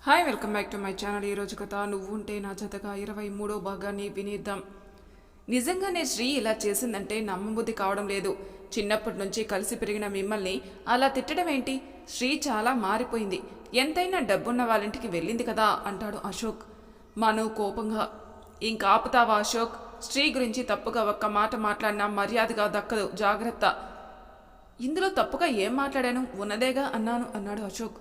Hi welcome back to my channel. ఈరోజు కథ నువ్వు ఉంటే నా జతగా 23వ భాగాన్ని వినేద్దాం. నిజంగానే శ్రీ ఇలా చేసిందంటే నమ్మబుద్ధి కావడం లేదు. చిన్నప్పటి నుంచి కలిసి పెరిగిన మిమ్మల్ని అలా తిట్టడం ఏంటి? శ్రీ చాలా మారిపోయింది. ఎంతైనా డబ్బున్న వాళ్ళింటికి వెళ్ళింది కదా అంటాడు అశోక్. మను కోపంగా, ఇంక ఆపుతావా అశోక్? శ్రీ గురించి తప్పుగా ఒక్క మాట మాట్లాడినా మర్యాదగా దక్కదు, జాగ్రత్త. ఇందులో తప్పుగా ఏం మాట్లాడాను? ఉన్నదేగా అన్నాడు అశోక్.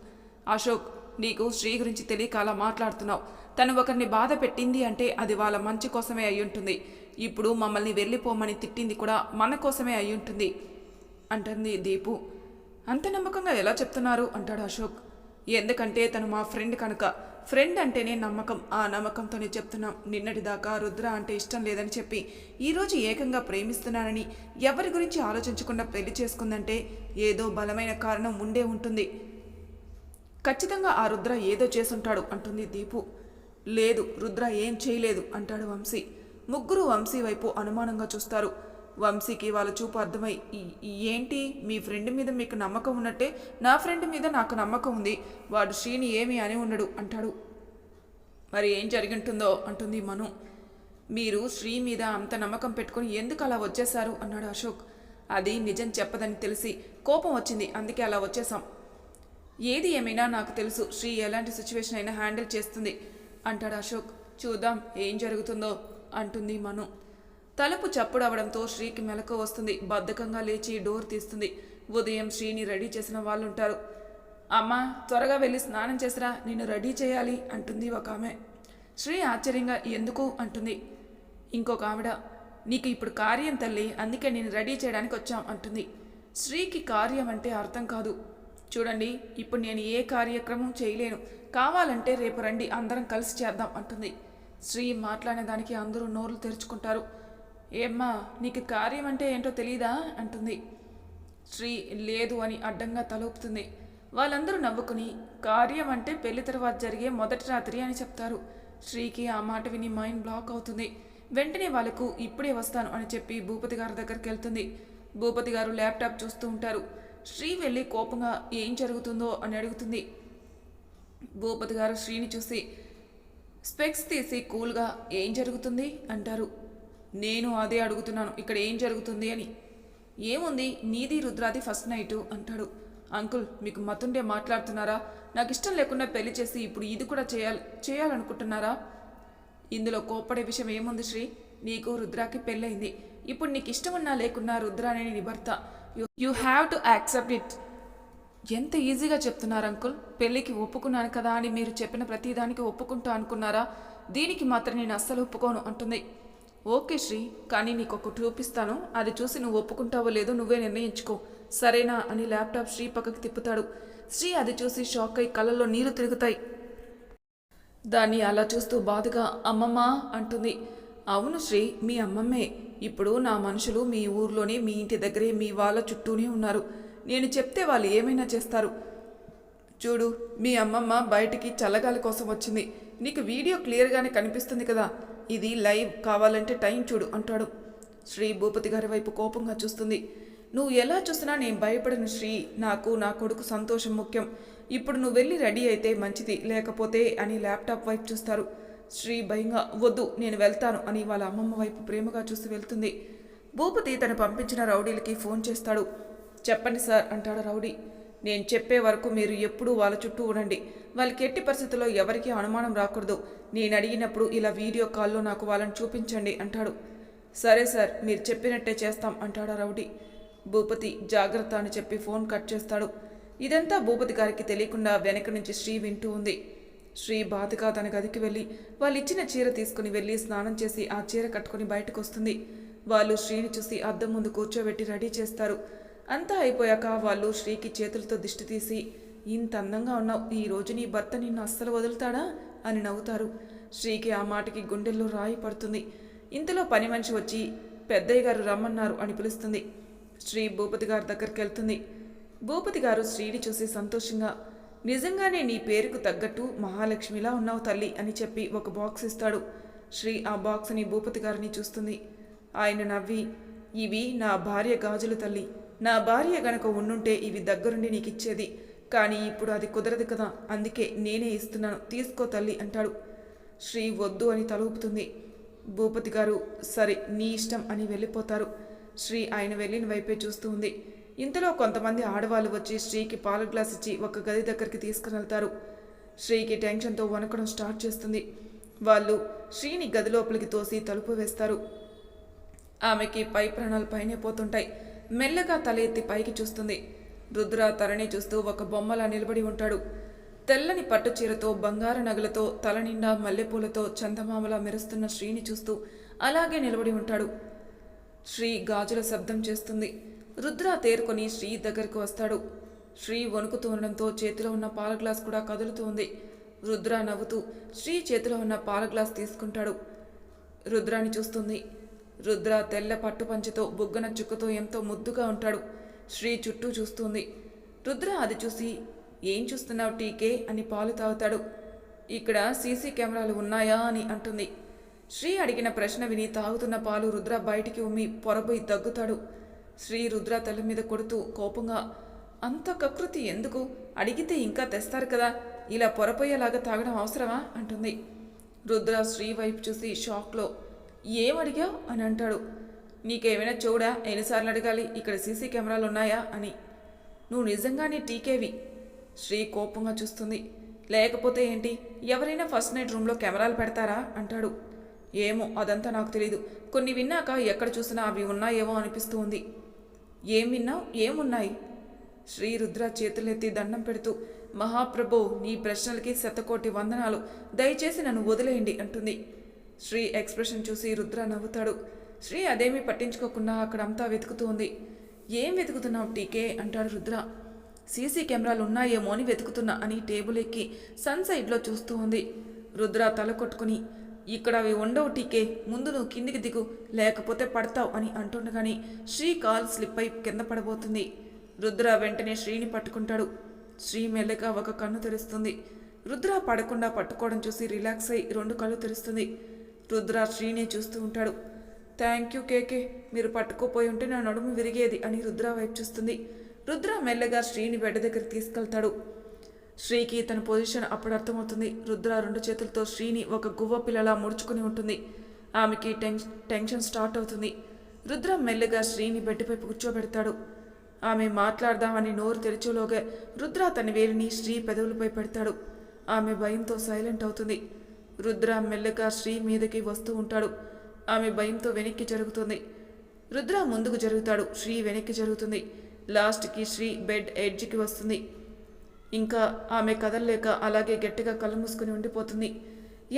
అశోక్, నీకు శ్రీ గురించి తెలియక అలా మాట్లాడుతున్నావు. తను ఒకరిని బాధ పెట్టింది అంటే అది వాళ్ళ మంచి కోసమే అయ్యుంటుంది. ఇప్పుడు మమ్మల్ని వెళ్ళిపోమని తిట్టింది కూడా మన కోసమే అయ్యుంటుంది అంటుంది దీపు. అంత నమ్మకంగా ఎలా చెప్తున్నారు అంటాడు అశోక్. ఎందుకంటే తను మా ఫ్రెండ్ కనుక. ఫ్రెండ్ అంటేనే నమ్మకం. ఆ నమ్మకంతోనే చెప్తున్నాం. నిన్నటిదాకా రుద్ర అంటే ఇష్టం లేదని చెప్పి ఈరోజు ఏకంగా ప్రేమిస్తున్నానని ఎవరి గురించి ఆలోచించకుండా పెళ్లి చేసుకుందంటే ఏదో బలమైన కారణం ఉండే ఉంటుంది. ఖచ్చితంగా ఆ రుద్ర ఏదో చేసుంటాడు అంటుంది దీపు. లేదు, రుద్ర ఏం చేయలేదు అంటాడు వంశీ. ముగ్గురు వంశీ వైపు అనుమానంగా చూస్తారు. వంశీకి వాళ్ళ చూపు అర్థమై, ఏంటి మీ ఫ్రెండ్ మీద మీకు నమ్మకం ఉన్నట్టే నా ఫ్రెండ్ మీద నాకు నమ్మకం ఉంది. వాడు శ్రీని ఏమీ అని ఉండడు అంటాడు. మరి ఏం జరిగింటుందో అంటుంది మను. మీరు శ్రీ మీద అంత నమ్మకం పెట్టుకుని ఎందుకు అలా వచ్చేశారు అన్నాడు అశోక్. అది నిజం చెప్పదని తెలిసి కోపం వచ్చింది, అందుకే అలా వచ్చేసాం. ఏది ఏమైనా నాకు తెలుసు, శ్రీ ఎలాంటి సిచ్యువేషన్ అయినా హ్యాండిల్ చేస్తుంది అంటాడు అశోక్. చూద్దాం ఏం జరుగుతుందో అంటుంది మను. తలుపు చప్పుడు అవడంతో శ్రీకి మెలకు వస్తుంది. బద్ధకంగా లేచి డోర్ తీస్తుంది. ఉదయం శ్రీని రెడీ చేసిన వాళ్ళుంటారు. అమ్మా, త్వరగా వెళ్ళి స్నానం చేసిరా, నిన్ను రెడీ చేయాలి అంటుంది ఒక ఆమె. శ్రీ ఆశ్చర్యంగా ఎందుకు అంటుంది. ఇంకొక ఆవిడ, నీకు ఇప్పుడు కార్యం తల్లి, అందుకే నేను రెడీ చేయడానికి వచ్చాం అంటుంది. శ్రీకి కార్యం అంటే అర్థం కాదు. చూడండి, ఇప్పుడు నేను ఏ కార్యక్రమం చేయలేను, కావాలంటే రేపు రండి అందరం కలిసి చేద్దాం అంటుంది. శ్రీ మాట్లాడేదానికి అందరూ నోర్లు తెరుచుకుంటారు. ఏమ్మా, నీకు కార్యం అంటే ఏంటో తెలీదా అంటుంది. శ్రీ లేదు అని అడ్డంగా తలూపుతుంది. వాళ్ళందరూ నవ్వుకుని కార్యం అంటే పెళ్లి తర్వాత జరిగే మొదటి రాత్రి అని చెప్తారు. శ్రీకి ఆ మాట విని మైండ్ బ్లాక్ అవుతుంది. వెంటనే వాళ్ళకు ఇప్పుడే వస్తాను అని చెప్పి భూపతి గారి దగ్గరికి వెళ్తుంది. భూపతి గారు ల్యాప్టాప్ చూస్తూ ఉంటారు. శ్రీ వెళ్ళి కోపంగా ఏం జరుగుతుందో అని అడుగుతుంది. భూపతి గారు శ్రీని చూసి స్పెక్స్ తీసి కూల్గా ఏం జరుగుతుంది అంటారు. నేను అదే అడుగుతున్నాను, ఇక్కడ ఏం జరుగుతుంది అని. ఏముంది, నీది రుద్రాది ఫస్ట్ నైటు అంటాడు. అంకుల్, మీకు మతుండే మాట్లాడుతున్నారా? నాకు ఇష్టం లేకుండా పెళ్లి చేసి ఇప్పుడు ఇది కూడా చేయాలనుకుంటున్నారా? ఇందులో కోప్పడే విషయం ఏముంది శ్రీ? నీకు రుద్రాకి పెళ్ళయింది. ఇప్పుడు నీకు ఇష్టం ఉన్నా లేకున్నా రుద్రానే నీ భర్త. You have to accept it. ఎంత ఈజీగా చెప్తున్నారు అంకుల్. పెళ్ళికి ఒప్పుకున్నాను కదా అని మీరు చెప్పిన ప్రతిదానికి ఒప్పుకుంటా అనుకున్నారా? దీనికి మాత్రం నేను అస్సలు ఒప్పుకోను అంటుంది. ఓకే శ్రీ, కానీ నీకు ఒకటి చూపిస్తాను, అది చూసి నువ్వు ఒప్పుకుంటావో లేదో నువ్వే నిర్ణయించుకో, సరేనా అని ల్యాప్టాప్ శ్రీ పక్కకి తిప్పుతాడు. శ్రీ అది చూసి షాక్ అయి కళ్ళల్లో నీరు తిరుగుతాయి. దాన్ని అలా చూస్తూ బాధగా అమ్మమ్మ అంటుంది. అవును శ్రీ, మీ అమ్మమ్మే. ఇప్పుడు నా మనుషులు మీ ఊర్లోనే, మీ ఇంటి దగ్గరే, మీ వాళ్ళ చుట్టూనే ఉన్నారు. నేను చెప్తే వాళ్ళు ఏమైనా చేస్తారు. చూడు, మీ అమ్మమ్మ బయటికి చల్లగాలి కోసం వచ్చింది. నీకు వీడియో క్లియర్గానే కనిపిస్తుంది కదా, ఇది లైవ్, కావాలంటే టైం చూడు అంటాడు. శ్రీ భూపతి గారి వైపు కోపంగా చూస్తుంది. నువ్వు ఎలా చూసినా నేను భయపడను శ్రీ, నాకు నా కొడుకు సంతోషం ముఖ్యం. ఇప్పుడు నువ్వు వెళ్ళి రెడీ అయితే మంచిది, లేకపోతే అని ల్యాప్టాప్ వైపు చూస్తారు. శ్రీ భయంగా వద్దు నేను వెళ్తాను అని వాళ్ళ అమ్మమ్మ వైపు ప్రేమగా చూసి వెళ్తుంది. భూపతి తను పంపించిన రౌడీలకి ఫోన్ చేస్తాడు. చెప్పండి సార్ అంటాడు రౌడీ. నేను చెప్పే వరకు మీరు ఎప్పుడూ వాళ్ళ చుట్టూ ఉండండి. వాళ్ళకి ఎట్టి పరిస్థితుల్లో ఎవరికీ అనుమానం రాకూడదు. నేను అడిగినప్పుడు ఇలా వీడియో కాల్లో నాకు వాళ్ళని చూపించండి అంటాడు. సరే సార్, మీరు చెప్పినట్టే చేస్తాం అంటాడు రౌడీ. భూపతి జాగ్రత్త అని చెప్పి ఫోన్ కట్ చేస్తాడు. ఇదంతా భూపతి గారికి తెలియకుండా వెనక నుంచి శ్రీ వింటూ ఉంది. శ్రీ బాధగా తన గదికి వెళ్ళి వాళ్ళు ఇచ్చిన చీర తీసుకుని వెళ్ళి స్నానం చేసి ఆ చీర కట్టుకుని బయటకు వస్తుంది. వాళ్ళు శ్రీని చూసి అద్దం ముందు కూర్చోబెట్టి రెడీ చేస్తారు. అంతా అయిపోయాక వాళ్ళు శ్రీకి చేతులతో దిష్టి తీసి, ఇంత అందంగా ఉన్నావు, ఈరోజు నీ భర్త నిన్ను అస్సలు వదులుతాడా అని నవ్వుతారు. శ్రీకి ఆ మాటకి గుండెల్లో రాయి పడుతుంది. ఇంతలో పని మనిషి వచ్చి పెద్దయ్య గారు రమ్మన్నారు అని పిలుస్తుంది. శ్రీ భూపతి గారి దగ్గరికి వెళ్తుంది. భూపతి గారు శ్రీని చూసి సంతోషంగా, నిజంగానే నీ పేరుకు తగ్గట్టు మహాలక్ష్మిలా ఉన్నావు తల్లి అని చెప్పి ఒక బాక్స్ ఇస్తాడు. శ్రీ ఆ బాక్స్ని భూపతి గారిని చూస్తుంది. ఆయన నవ్వి, ఇవి నా భార్య గాజులు తల్లి, నా భార్య గనక ఉండుంటే ఇవి దగ్గరుండి నీకిచ్చేది. కానీ ఇప్పుడు అది కుదరదు కదా, అందుకే నేనే ఇస్తున్నాను, తీసుకో తల్లి అంటాడు. శ్రీ వద్దు అని తల ఊపుతుంది. భూపతి గారు సరే నీ ఇష్టం అని వెళ్ళిపోతారు. శ్రీ ఆయన వెళ్ళిన వైపే చూస్తూ ఉంది. ఇంతలో కొంతమంది ఆడవాళ్ళు వచ్చి శ్రీకి పాల గ్లాస్ ఇచ్చి ఒక గది దగ్గరికి తీసుకుని వెళ్తారు. శ్రీకి టెన్షన్తో వణకడం స్టార్ట్ చేస్తుంది. వాళ్ళు శ్రీని గది లోపలికి తోసి తలుపు వేస్తారు. ఆమెకి పై ప్రాణాలు పైనే పోతుంటాయి. మెల్లగా తల ఎత్తి పైకి చూస్తుంది. రుద్ర తలని చూస్తూ ఒక బొమ్మలా నిలబడి ఉంటాడు. తెల్లని పట్టు చీరతో బంగారు నగలతో తల నిండా మల్లెపూలతో చందమామలా మెరుస్తున్న శ్రీని చూస్తూ అలాగే నిలబడి ఉంటాడు. శ్రీ గాజుల శబ్దం చేస్తుంది. రుద్ర తేరుకొని శ్రీ దగ్గరకు వస్తాడు. శ్రీ వణుకుతూ ఉండడంతో చేతిలో ఉన్న పాల గ్లాస్ కూడా కదులుతూ ఉంది. రుద్ర నవ్వుతూ శ్రీ చేతిలో ఉన్న పాల గ్లాస్ తీసుకుంటాడు. రుద్రాని చూస్తుంది. రుద్ర తెల్ల పట్టు పంచెతో బుగ్గన చుక్కతో ఎంతో ముద్దుగా ఉంటాడు. శ్రీ చుట్టూ చూస్తుంది. రుద్ర అది చూసి ఏం చూస్తున్నావు టీకే అని పాలు తాగుతాడు. ఇక్కడ సీసీ కెమెరాలు ఉన్నాయా అని అంటుంది. శ్రీ అడిగిన ప్రశ్న విని తాగుతున్న పాలు రుద్ర బయటికి ఉమ్మి పొరబోయి దగ్గుతాడు. శ్రీ రుద్ర తల మీద కొడుతూ కోపంగా, అంత కకృతి ఎందుకు, అడిగితే ఇంకా తెస్తారు కదా, ఇలా పొరపోయేలాగా తాగడం అవసరమా అంటుంది. రుద్ర శ్రీ వైపు చూసి షాక్లో, ఏం అడిగావు అని అంటాడు. నీకేమైనా చూడా, ఎన్నిసార్లు అడగాలి, ఇక్కడ సీసీ కెమెరాలు ఉన్నాయా అని. నువ్వు నిజంగానే టీకేవి. శ్రీ కోపంగా చూస్తుంది. లేకపోతే ఏంటి, ఎవరైనా ఫస్ట్ నైట్ రూమ్లో కెమెరాలు పెడతారా అంటాడు. ఏమో అదంతా నాకు తెలీదు, కొన్ని విన్నాక ఎక్కడ చూసినా అవి ఉన్నాయేమో అనిపిస్తూ ఉంది. ఏం విన్నావు, ఏమున్నాయి? శ్రీ రుద్ర చేతులెత్తి దండం పెడుతూ, మహాప్రభో నీ ప్రశ్నలకి శతకోటి వందనాలు, దయచేసి నన్ను వదిలేయండి అంటుంది. శ్రీ ఎక్స్ప్రెషన్ చూసి రుద్ర నవ్వుతాడు. శ్రీ అదేమీ పట్టించుకోకుండా అక్కడంతా వెతుకుతూ ఉంది. ఏం వెతుకుతున్నావు టీకే అంటాడు రుద్ర. సీసీ కెమెరాలు ఉన్నాయేమో అని వెతుకుతున్నా అని టేబుల్ ఎక్కి సన్ సైడ్లో చూస్తూ ఉంది. రుద్ర తల కొట్టుకుని, ఇక్కడ అవి ఉండవు టీకే, ముందు నువ్వు కిందికి దిగు, లేకపోతే పడతావు అని అంటుండగాని శ్రీ కాల్ స్లిప్ అయి కింద పడబోతుంది. రుద్ర వెంటనే శ్రీని పట్టుకుంటాడు. శ్రీ మెల్లగా ఒక కన్ను తెరుస్తుంది. రుద్ర పడకుండా పట్టుకోవడం చూసి రిలాక్స్ అయి రెండు కళ్ళు తెరుస్తుంది. రుద్ర శ్రీని చూస్తూ ఉంటాడు. థ్యాంక్ యూ కేకే, మీరు పట్టుకోపోయి ఉంటే నా నడుము విరిగేది అని రుద్ర వైపు చూస్తుంది. రుద్ర మెల్లగా శ్రీని బెడ్ దగ్గరికి తీసుకెళ్తాడు. శ్రీకి తన పొజిషన్ అప్పుడు అర్థమవుతుంది. రుద్ర రెండు చేతులతో శ్రీని ఒక గువ్వ పిల్లలా ముడుచుకుని ఉంటుంది. ఆమెకి టెన్షన్ స్టార్ట్ అవుతుంది. రుద్ర మెల్లగా శ్రీని బెడ్పై కూర్చోబెడతాడు. ఆమె మాట్లాడదామని నోరు తెరిచేలోగా రుద్ర తన వేలిని శ్రీ పెదవులపై పెడతాడు. ఆమె భయంతో సైలెంట్ అవుతుంది. రుద్ర మెల్లగా శ్రీ మీదకి వస్తూ ఉంటాడు. ఆమె భయంతో వెనక్కి జరుగుతుంది. రుద్ర ముందుకు జరుగుతాడు. శ్రీ వెనక్కి జరుగుతుంది. లాస్ట్కి శ్రీ బెడ్ ఎడ్జ్కి వస్తుంది. ఇంకా ఆమె కదలలేక అలాగే గట్టిగా కళ్ళు మూసుకుని ఉండిపోతుంది.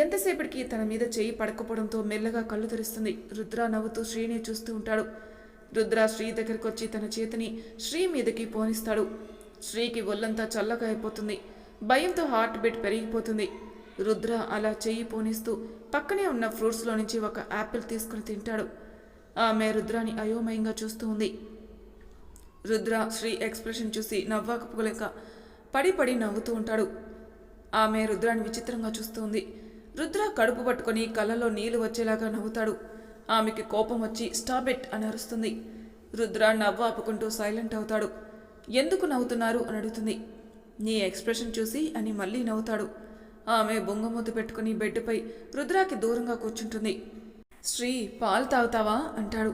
ఎంతసేపటికి తన మీద చేయి పడకపోవడంతో మెల్లగా కళ్ళు తెరుస్తుంది. రుద్ర నవ్వుతూ శ్రీని చూస్తూ ఉంటాడు. రుద్ర శ్రీ దగ్గరికి వచ్చి తన చేతిని శ్రీ మీదకి పోనిస్తాడు. శ్రీకి ఒళ్ళంతా చల్లగా అయిపోతుంది. భయంతో హార్ట్ బీట్ పెరిగిపోతుంది. రుద్ర అలా చెయ్యి పోనిస్తూ పక్కనే ఉన్న ఫ్రూట్స్లో నుంచి ఒక యాపిల్ తీసుకుని తింటాడు. ఆమె రుద్రాని అయోమయంగా చూస్తూ ఉంది. రుద్ర శ్రీ ఎక్స్ప్రెషన్ చూసి నవ్వకపోలేక పడి పడి నవ్వుతూ ఉంటాడు. ఆమె రుద్రాని విచిత్రంగా చూస్తూ ఉంది. రుద్ర కడుపు పట్టుకొని కళ్ళలో నీళ్లు వచ్చేలాగా నవ్వుతాడు. ఆమెకి కోపం వచ్చి స్టాప్ ఇట్ అని అరుస్తుంది. రుద్ర నవ్వు ఆపుకుంటూ సైలెంట్ అవుతాడు. ఎందుకు నవ్వుతున్నారు అని అడుగుతుంది. నీ ఎక్స్ప్రెషన్ చూసి అని మళ్ళీ నవ్వుతాడు. ఆమె బొంగమూతి పెట్టుకుని బెడ్పై రుద్రాకి దూరంగా కూర్చుంటుంది. శ్రీ పాలు తాగుతావా అంటాడు.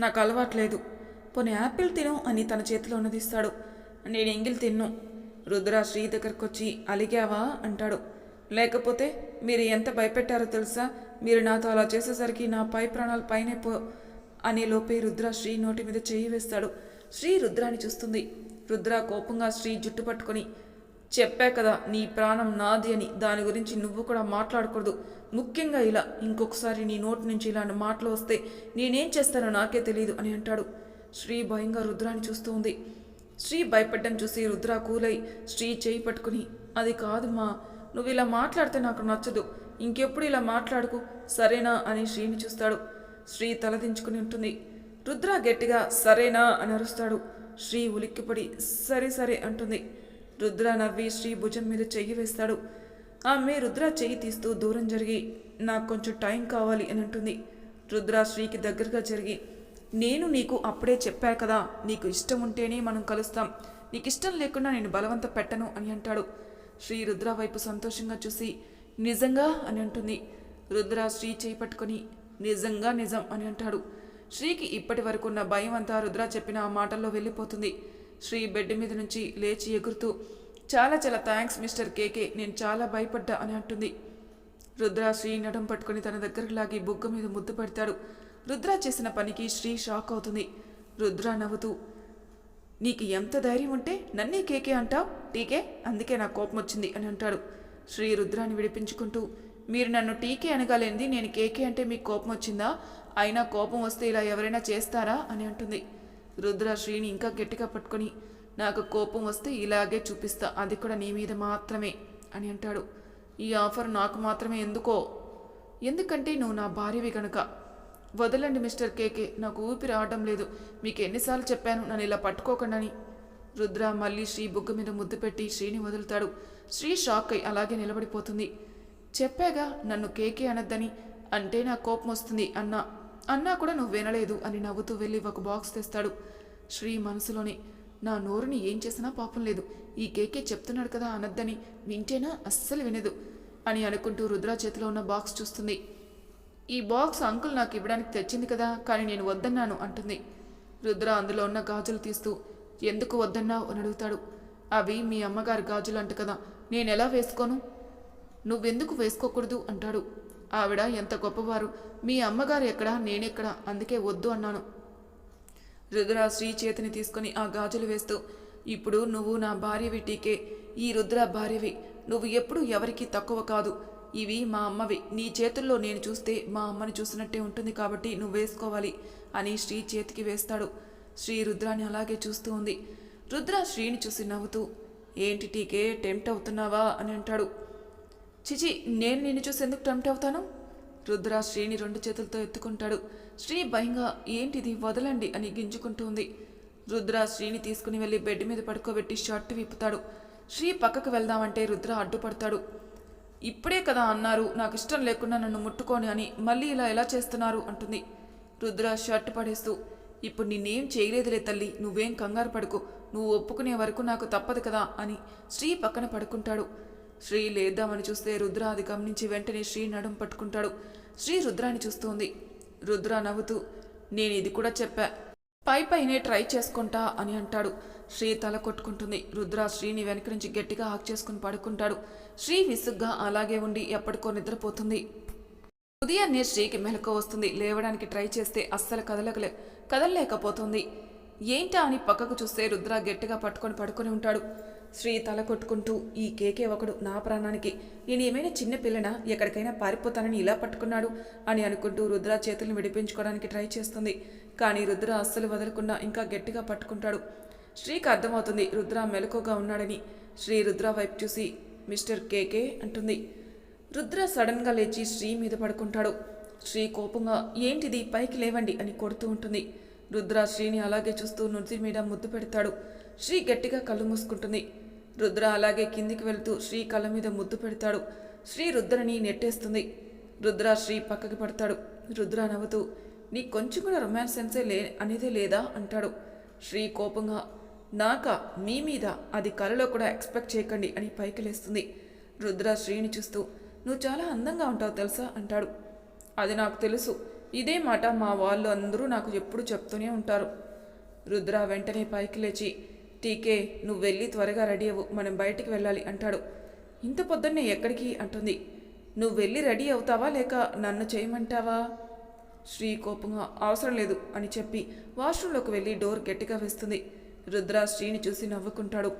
నాకు అలవాట్లేదు. పోనీ యాపిల్ తిను అని తన చేతిలో ఉన్నదిస్తాడు. నేను ఎంగిల్ తిన్ను. రుద్ర శ్రీ దగ్గరకు వచ్చి అలిగావా అంటాడు. లేకపోతే మీరు ఎంత భయపెట్టారో తెలుసా, మీరు నాతో అలా చేసేసరికి నా పై ప్రాణాలు పైనే అనే లోపే రుద్ర శ్రీ నోటి మీద చెయ్యి వేస్తాడు. శ్రీ రుద్రాని చూస్తుంది. రుద్ర కోపంగా శ్రీ జుట్టు పట్టుకొని, చెప్పా కదా నీ ప్రాణం నాది అని, దాని గురించి నువ్వు కూడా మాట్లాడకూడదు, ముఖ్యంగా ఇలా ఇంకొకసారి నీ నోటి నుంచి ఇలాంటి మాటలు వస్తే నేనేం చేస్తానో నాకే తెలియదు అని అంటాడు. శ్రీ భయంగా రుద్రాని చూస్తూ ఉంది. శ్రీ భయపడ్డం చూసి రుద్ర కూలై శ్రీ చేయి పట్టుకుని, అది కాదుమా, నువ్వు ఇలా మాట్లాడితే నాకు నచ్చదు, ఇంకెప్పుడు ఇలా మాట్లాడుకు సరేనా అని శ్రీని చూస్తాడు. శ్రీ తలదించుకుని ఉంటుంది. రుద్ర గట్టిగా సరేనా అని అరుస్తాడు. శ్రీ ఉలిక్కిపడి సరే సరే అంటుంది. రుద్ర నవ్వి శ్రీ భుజం మీద చెయ్యి వేస్తాడు. ఆమె రుద్ర చెయ్యి తీస్తూ దూరం జరిగి, నాకు కొంచెం టైం కావాలి అని అంటుంది. రుద్ర శ్రీకి దగ్గరగా జరిగి, నేను నీకు అప్పుడే చెప్పా కదా, నీకు ఇష్టం ఉంటేనే మనం కలుస్తాం, నీకు ఇష్టం లేకుండా నేను బలవంత పెట్టను అని అంటాడు. శ్రీ రుద్ర వైపు సంతోషంగా చూసి నిజంగా అని అంటుంది. రుద్ర శ్రీ చేయి పట్టుకొని నిజంగా నిజం అని అంటాడు. శ్రీకి ఇప్పటి వరకు ఉన్న భయం అంతా రుద్ర చెప్పిన ఆ మాటల్లో వెళ్ళిపోతుంది. శ్రీ బెడ్ మీద నుంచి లేచి ఎగురుతూ చాలా చాలా థ్యాంక్స్ మిస్టర్ కేకే, నేను చాలా భయపడ్డా అని అంటుంది. రుద్ర శ్రీ నడుం పట్టుకుని తన దగ్గరకు లాగి బుగ్గ మీద ముద్దు పెడతాడు. రుద్ర చేసిన పనికి శ్రీ షాక్ అవుతుంది. రుద్ర నవ్వుతూ నీకు ఎంత ధైర్యం ఉంటే నన్నే కేకే అంటావు టీకే, అందుకే నాకు కోపం వచ్చింది అని అంటాడు. శ్రీ రుద్రాన్ని విడిపించుకుంటూ మీరు నన్ను టీకే అనగాలేంది, నేను కేకే అంటే మీకు కోపం వచ్చిందా? అయినా కోపం వస్తే ఇలా ఎవరైనా చేస్తారా అని అంటుంది. రుద్ర శ్రీని ఇంకా గట్టిగా పట్టుకొని నాకు కోపం వస్తే ఇలాగే చూపిస్తా, అది కూడా నీ మీద మాత్రమే అని అంటాడు. ఈ ఆఫర్ నాకు మాత్రమే ఎందుకో, ఎందుకంటే నువ్వు నా భార్యవి కనుక. వదలండి మిస్టర్ కేకే, నాకు ఊపిరి రావడం లేదు, మీకు ఎన్నిసార్లు చెప్పాను నన్ను ఇలా పట్టుకోకండి. రుద్ర మళ్ళీ శ్రీ బుగ్గ మీద ముద్దు పెట్టి శ్రీని వదులుతాడు. శ్రీ షాక్ అయి అలాగే నిలబడిపోతుంది. చెప్పాగా నన్ను కేకే అనద్దని, అంటే నా కోపం వస్తుంది అన్నా కూడా నువ్వు వినలేదు అని నవ్వుతూ వెళ్ళి ఒక బాక్స్ తెస్తాడు. శ్రీ మనసులోనే నా నోరుని ఏం చేసినా పాపం లేదు, ఈ కేకే చెప్తున్నాడు కదా అనద్దని, వింటేనా అస్సలు వినదు అని అనుకుంటూ రుద్ర చేతిలో ఉన్న బాక్స్ చూస్తుంది. ఈ బాక్స్ అంకుల్ నాకు ఇవ్వడానికి తెచ్చింది కదా, కానీ నేను వద్దన్నాను అంటుంది. రుద్ర అందులో ఉన్న గాజులు తీస్తూ ఎందుకు వద్దన్నావు అని అడుగుతాడు. అవి మీ అమ్మగారి గాజులు అంట కదా, నేనెలా వేసుకోను? నువ్వెందుకు వేసుకోకూడదు అంటాడు. ఆవిడ ఎంత గొప్పవారు, మీ అమ్మగారు ఎక్కడా నేనెక్కడా, అందుకే వద్దు అన్నాను. రుద్ర శ్రీ చేతిని తీసుకుని ఆ గాజులు వేస్తూ ఇప్పుడు నువ్వు నా భార్యవి టీకే, ఈ రుద్ర భార్యవి, నువ్వు ఎప్పుడు ఎవరికి తక్కువ కాదు, ఇవి మా అమ్మవి, నీ చేతుల్లో నేను చూస్తే మా అమ్మని చూసినట్టే ఉంటుంది కాబట్టి నువ్వు వేసుకోవాలి అని శ్రీ చేతికి వేస్తాడు. శ్రీ రుద్రాన్ని అలాగే చూస్తూ ఉంది. రుద్ర శ్రీని చూసి నవ్వుతూ ఏంటి టీకే టెంప్ట్ అవుతున్నావా అని అంటాడు. చిచి, నేను నిన్ను చూసి ఎందుకు టెంప్ట్ అవుతాను? రుద్ర శ్రీని 2 చేతులతో ఎత్తుకుంటాడు. శ్రీ భయంగా ఏంటిది వదలండి అని గింజుకుంటూ ఉంది. రుద్ర శ్రీని తీసుకుని వెళ్ళి బెడ్ మీద పడుకోబెట్టి షర్ట్ విప్పుతాడు. శ్రీ పక్కకు వెళ్దామంటే రుద్ర అడ్డుపడతాడు. ఇప్పుడే కదా అన్నారు నాకు ఇష్టం లేకుండా నన్ను ముట్టుకోని అని, మళ్ళీ ఇలా ఎలా చేస్తున్నారు అంటుంది. రుద్ర షర్ట్ పడేస్తూ ఇప్పుడు నిన్నేం చేయలేదులే తల్లి, నువ్వేం కంగారు పడుకో, నువ్వు ఒప్పుకునే వరకు నాకు తప్పదు కదా అని శ్రీ పక్కన పడుకుంటాడు. శ్రీ లేద్దామని చూస్తే రుద్ర అది గమనించి వెంటనే శ్రీ నడుం పట్టుకుంటాడు. శ్రీ రుద్రాన్ని చూస్తోంది. రుద్ర నవ్వుతూ నేను ఇది కూడా చెప్పా, పైనే ట్రై చేసుకుంటా అని అంటాడు. శ్రీ తల కొట్టుకుంటుంది. రుద్ర శ్రీని వెనక నుంచి గట్టిగా హాక్ చేసుకుని పడుకుంటాడు. శ్రీ విసుగ్గా అలాగే ఉండి ఎప్పటికో నిద్రపోతుంది. ఉదయాన్నే శ్రీకి మెలకు వస్తుంది. లేవడానికి ట్రై చేస్తే అస్సలు కదలలేకపోతుంది. ఏంటా అని పక్కకు చూస్తే రుద్ర గట్టిగా పడుకొని ఉంటాడు. శ్రీ తల కొట్టుకుంటూ ఈ కేకే ఒకడు నా ప్రాణానికి, నేను ఏమైనా చిన్న పిల్లనా, ఎక్కడికైనా పారిపోతానని ఇలా పట్టుకున్నాడు అని అనుకుంటూ రుద్ర చేతులను విడిపించుకోవడానికి ట్రై చేస్తుంది. కానీ రుద్ర అస్సలు వదలకుండా ఇంకా గట్టిగా పట్టుకుంటాడు. శ్రీకి అర్థమవుతుంది రుద్ర మెలకుగా ఉన్నాడని. శ్రీ రుద్ర వైపు చూసి మిస్టర్ కేకే అంటుంది. రుద్ర సడన్గా లేచి శ్రీ మీద పడుకుంటాడు. శ్రీ కోపంగా ఏంటిది పైకి లేవండి అని కొడుతూ ఉంటుంది. రుద్ర శ్రీని అలాగే చూస్తూ నుదుటి మీద ముద్దు పెడతాడు. శ్రీ గట్టిగా కళ్ళు మూసుకుంటుంది. రుద్ర అలాగే కిందికి వెళ్తూ శ్రీ కళ్ళ మీద ముద్దు పెడతాడు. శ్రీ రుద్రని నెట్టేస్తుంది. రుద్ర శ్రీ పక్కకి పడతాడు. రుద్ర నవ్వుతూ నీకు కొంచెం కూడా రొమాన్స్ సెన్సే అనేదే లేదా అంటాడు. శ్రీ కోపంగా నాకా మీ మీద, అది కలలో కూడా ఎక్స్పెక్ట్ చేయకండి అని పైకి లేస్తుంది. రుద్ర శ్రీని చూస్తూ నువ్వు చాలా అందంగా ఉంటావు తెలుసా అంటాడు. అది నాకు తెలుసు, ఇదే మాట మా వాళ్ళు అందరూ నాకు ఎప్పుడు చెప్తూనే ఉంటారు. రుద్ర వెంటనే పైకి లేచి టీకే నువ్వు వెళ్ళి త్వరగా రెడీ అవ్వు, మనం బయటికి వెళ్ళాలి అంటాడు. ఇంత పొద్దున్నే ఎక్కడికి అంటుంది. నువ్వు వెళ్ళి రెడీ అవుతావా లేక నన్ను చేయమంటావా? శ్రీ కోపంగా అవసరం లేదు అని చెప్పి వాష్రూంలోకి వెళ్ళి డోర్ గట్టిగా వేస్తుంది. రుద్ర శ్రీని చూసి నవ్వుకుంటాడు.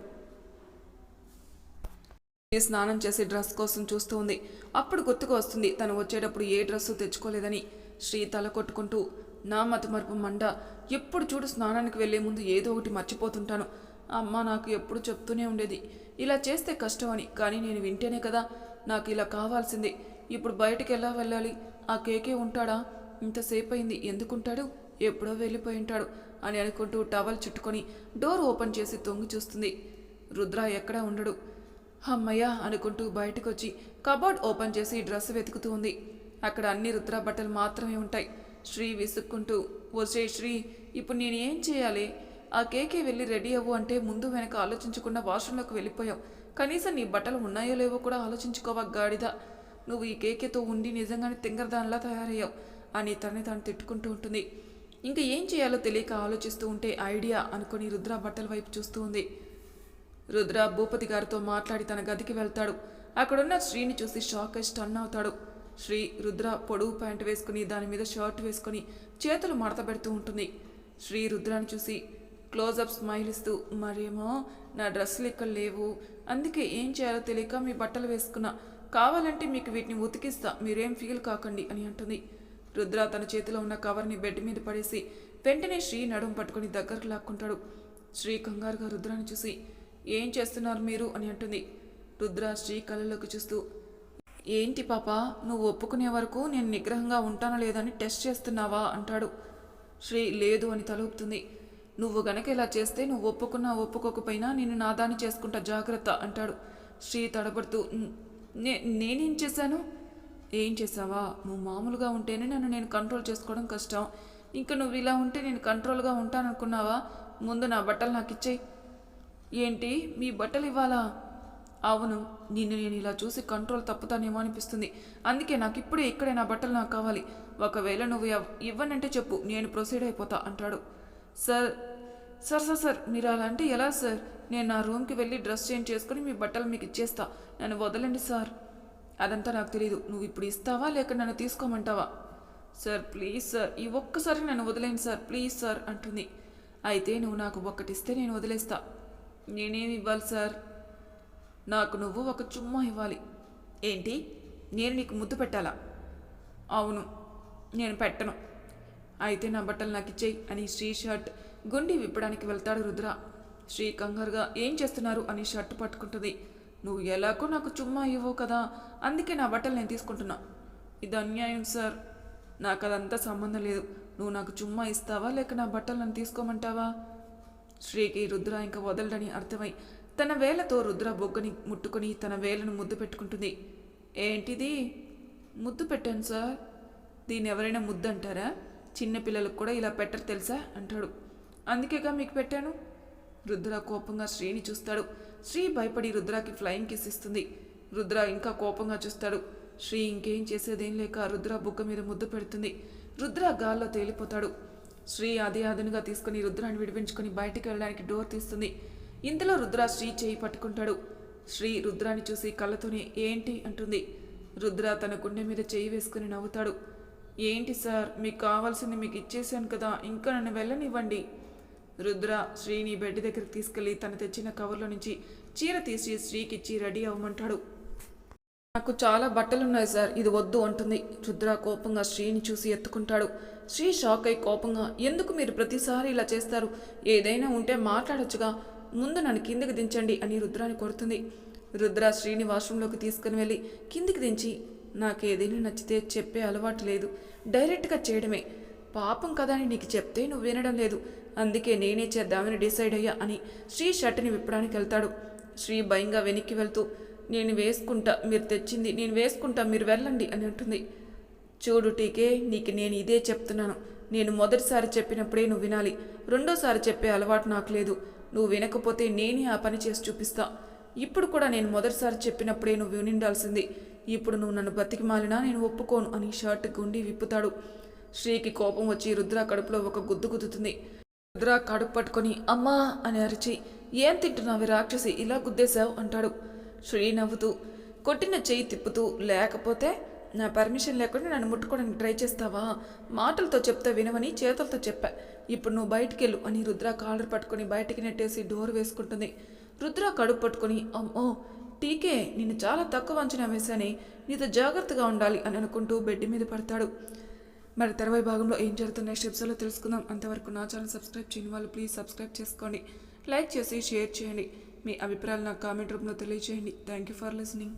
స్నానం చేసి డ్రెస్ కోసం చూస్తూ ఉంది. అప్పుడు గుర్తుకు వస్తుంది తను వచ్చేటప్పుడు ఏ డ్రెస్సు తెచ్చుకోలేదని. శ్రీ తల కొట్టుకుంటూ నా మతమరుపు మండ, ఎప్పుడు చూడు స్నానానికి వెళ్లే ముందు ఏదో ఒకటి మర్చిపోతుంటాను. అమ్మ నాకు ఎప్పుడు చెప్తూనే ఉండేది ఇలా చేస్తే కష్టం అని, కానీ నేను వింటేనే కదా నాకు ఇలా కావాల్సింది. ఇప్పుడు బయటికి ఎలా వెళ్ళాలి? ఆ కేకే ఉంటాడా? ఇంతసేపు అయింది, ఎందుకుంటాడు? ఎప్పుడో వెళ్ళిపోయి ఉంటాడు అని అనుకుంటూ టవల్ చుట్టుకొని డోర్ ఓపెన్ చేసి తొంగి చూస్తుంది. రుద్ర ఎక్కడా ఉండడు. అమ్మయ్య అనుకుంటూ బయటకు వచ్చి కబోర్డ్ ఓపెన్ చేసి డ్రెస్ వెతుకుతూ ఉంది. అక్కడ అన్ని రుద్ర బట్టలు మాత్రమే ఉంటాయి. శ్రీ విసుక్కుంటూ వచ్చే శ్రీ ఇప్పుడు నేను ఏం చేయాలి? ఆ కేకే వెళ్ళి రెడీ అవ్వు అంటే ముందు వెనక ఆలోచించకుండా వాష్రూమ్లోకి వెళ్ళిపోయావు. కనీసం నీ బట్టలు ఉన్నాయో లేవో కూడా ఆలోచించుకోవా గాడిద. నువ్వు ఈ కేకేతో ఉండి నిజంగానే తింగరదానిలా తయారయ్యావు అని తనని తాను తిట్టుకుంటూ ఉంటుంది. ఇంకా ఏం చేయాలో తెలియక ఆలోచిస్తూ ఉంటే ఐడియా అనుకుని రుద్ర బట్టల వైపు చూస్తూ ఉంది. రుద్ర భూపతి గారితో మాట్లాడి తన గదికి వెళ్తాడు. అక్కడున్న శ్రీని చూసి షాక్ అయి స్టన్ అవుతాడు. శ్రీ రుద్ర పొడవు ప్యాంటు వేసుకుని దాని మీద షర్ట్ వేసుకుని చేతులు మడత పెడుతూ ఉంటుంది. శ్రీ రుద్రాని చూసి క్లోజప్ స్మైల్ ఇస్తూ, మరేమో నా డ్రెస్సులు ఇక్కడ లేవు, అందుకే ఏం చేయాలో తెలియక మీ బట్టలు వేసుకున్నా, కావాలంటే మీకు వీటిని ఉతికిస్తా, మీరేం ఫీల్ కాకండి అని అంటుంది. రుద్ర తన చేతిలో ఉన్న కవర్ని బెడ్ మీద పడేసి వెంటనే శ్రీ నడుం పట్టుకుని దగ్గరకు లాక్కుంటాడు. శ్రీ కంగారుగా రుద్రాని చూసి, ఏం చేస్తున్నారు మీరు అని అంటుంది. రుద్ర శ్రీ కళ్ళలోకి చూస్తూ, ఏంటి పాప, నువ్వు ఒప్పుకునే వరకు నేను నిగ్రహంగా ఉంటానో లేదని టెస్ట్ చేస్తున్నావా అంటాడు. శ్రీ లేదు అని తలూపుతుంది. నువ్వు గనక ఇలా చేస్తే నువ్వు ఒప్పుకున్నా ఒప్పుకోకపోయినా నేను నాదాన్ని చేసుకుంటా, జాగ్రత్త అంటాడు. శ్రీ తడబడుతూ, నేనేం చేశాను? ఏం చేసావా? నువ్వు మామూలుగా ఉంటేనే నన్ను నేను కంట్రోల్ చేసుకోవడం కష్టం, ఇంకా నువ్వు ఇలా ఉంటే నేను కంట్రోల్గా ఉంటాననుకున్నావా? ముందు నా బట్టలు నాకు ఇచ్చేయి. ఏంటి, మీ బట్టలు ఇవ్వాలా? అవును, నిన్ను నేను ఇలా చూసి కంట్రోల్ తప్పుతానేమో అనిపిస్తుంది, అందుకే నాకు ఇప్పుడే ఇక్కడే నా బట్టలు నాకు కావాలి. ఒకవేళ నువ్వు ఇవ్వనంటే చెప్పు, నేను ప్రొసీడ్ అయిపోతా అంటాడు. సార్ సార్ సార్ సార్ మీరు అలా అంటే ఎలా సార్? నేను నా రూమ్కి వెళ్ళి డ్రెస్ చేంజ్ చేసుకుని మీ బట్టలు మీకు ఇచ్చేస్తా, నన్ను వదలండి సార్. అదంతా నాకు తెలీదు, నువ్వు ఇప్పుడు ఇస్తావా లేక నన్ను తీసుకోమంటావా? సార్ ప్లీజ్ సార్, ఈ ఒక్కసారి నన్ను వదిలేండి సార్, ప్లీజ్ సార్ అంటుంది. అయితే నువ్వు నాకు ఒక్కటిస్తే నేను వదిలేస్తా. నేనేమి ఇవ్వాలి సార్? నాకు నువ్వు ఒక చుమ్మా ఇవ్వాలి. ఏంటి, నేను నీకు ముద్దు పెట్టాలా? అవును, నేను పెట్టను. అయితే నా బట్టలు నాకు ఇచ్చేయి అని శ్రీ షర్ట్ గుండి విప్పడానికి వెళ్తాడు రుద్ర. శ్రీ కంగారుగా ఏం చేస్తున్నారు అని షర్ట్ పట్టుకుంటుంది. నువ్వు ఎలాగో నాకు చుమ్మా ఇవ్వవు కదా, అందుకే నా బట్టలు నేను తీసుకుంటున్నా. ఇది అన్యాయం సార్, నాకు అదంతా సంబంధం లేదు. నువ్వు నాకు చుమ్మా ఇస్తావా లేక నా బట్టలు నన్ను తీసుకోమంటావా? శ్రీకి రుద్ర ఇంకా వదలడని అర్థమై తన వేళ్లతో రుద్ర బొగ్గని ముట్టుకొని తన వేళ్లను ముద్దు పెట్టుకుంటుంది. ఏంటిది? ముద్దు పెట్టాను సార్. దీన్ని ఎవరైనా ముద్దు అంటారా? చిన్నపిల్లలకు కూడా ఇలా పెట్టరు తెలుసా అంటాడు. అందుకేగా మీకు పెట్టాను. రుద్ర కోపంగా శ్రీని చూస్తాడు. శ్రీ భయపడి రుద్రకి ఫ్లయింగ్ కిస్ ఇస్తుంది. రుద్ర ఇంకా కోపంగా చూస్తాడు. శ్రీ ఇంకేం చేసేదేం లేక రుద్ర బుగ్గ మీద ముద్దు పెడుతుంది. రుద్ర గాల్లో తేలిపోతాడు. శ్రీ అదే అదునుగా తీసుకుని రుద్రాన్ని విడిపించుకొని బయటికి వెళ్ళడానికి డోర్ తీస్తుంది. ఇంతలో రుద్ర శ్రీ చేయి పట్టుకుంటాడు. శ్రీ రుద్రాన్ని చూసి కళ్ళతోనే ఏంటి అంటుంది. రుద్ర తన గుండె మీద చేయి వేసుకుని నవ్వుతాడు. ఏంటి సార్, మీకు కావాల్సింది మీకు ఇచ్చేసాను కదా, ఇంకా నన్ను వెళ్ళనివ్వండి. రుద్ర శ్రీని బెడ్ దగ్గరికి తీసుకెళ్లి తను తెచ్చిన కవర్లో నుంచి చీర తీసి శ్రీకి ఇచ్చి రెడీ అవ్వమంటాడు. నాకు చాలా బట్టలున్నాయి సార్, ఇది వద్దు అంటుంది. రుద్ర కోపంగా శ్రీని చూసి ఎత్తుకుంటాడు. శ్రీ షాక్ అయి కోపంగా, ఎందుకు మీరు ప్రతిసారి ఇలా చేస్తారు? ఏదైనా ఉంటే మాట్లాడొచ్చుగా, ముందు నన్ను కిందికి దించండి అని రుద్రాని కొడుతుంది. రుద్ర శ్రీని వాష్రూంలోకి తీసుకుని వెళ్ళి కిందికి దించి, నాకేదైనా నచ్చితే చెప్పే అలవాటు లేదు, డైరెక్ట్గా చేయడమే. పాపం కదా అని నీకు చెప్తే నువ్వు వినడం లేదు, అందుకే నేనే చేద్దామని డిసైడ్ అయ్యా అని శ్రీ షర్ట్ని విప్పడానికి వెళ్తాడు. శ్రీ భయంగా వెనక్కి వెళ్తూ, నేను వేసుకుంటా, మీరు తెచ్చింది నేను వేసుకుంటా, మీరు వెళ్ళండి అని అంటుంది. చూడు టీకే, నీకు నేను ఇదే చెప్తున్నాను. నేను మొదటిసారి చెప్పినప్పుడే నువ్వు వినాలి, రెండోసారి చెప్పే అలవాటు నాకు లేదు. నువ్వు వినకపోతే నేనే ఆ పని చేసి చూపిస్తా. ఇప్పుడు కూడా నేను మొదటిసారి చెప్పినప్పుడే నువ్వు వినిండాల్సింది. ఇప్పుడు నువ్వు నన్ను బతికి మాలినా నేను ఒప్పుకోను అని షర్ట్ గుండి విప్పుతాడు. శ్రీకి కోపం వచ్చి రుద్ర కడుపులో ఒక గుద్దు గుద్దుతుంది. రుద్ర కడుపు పట్టుకొని అమ్మా అని అరిచి, ఏం తింటున్నావి రాక్షసి, ఇలా గుద్దేశావు అంటాడు. శ్రీ నవ్వుతూ, కొట్టిన చెయ్యి తిప్పుతూ, లేకపోతే నా పర్మిషన్ లేకుండా నన్ను ముట్టుకోవడానికి ట్రై చేస్తావా? మాటలతో చెప్తే వినవని చేతులతో చెప్పా, ఇప్పుడు నువ్వు బయటికి వెళ్ళు అని రుద్ర కాలర్ పట్టుకొని బయటికి నెట్టేసి డోర్ వేసుకుంటుంది. రుద్ర కడుపు పట్టుకొని, అమ్మో టీకే, నిన్ను చాలా తక్కువ అంచనా వేశానే, నీతో జాగ్రత్తగా ఉండాలి అని అనుకుంటూ బెడ్ మీద పడతాడు. మరి తర్వాయి భాగంలో ఏం జరుగుతుంది నెక్స్ట్ ఎపిసోడ్లో తెలుసుకుందాం. అంతవరకు నా ఛానల్ సబ్స్క్రైబ్ చేయని వాళ్ళు ప్లీజ్ సబ్స్క్రైబ్ చేసుకోండి, లైక్ చేసి షేర్ చేయండి. మీ అభిప్రాయాలు నాకు కామెంట్ రూపంలో తెలియజేయండి. Thank you for listening.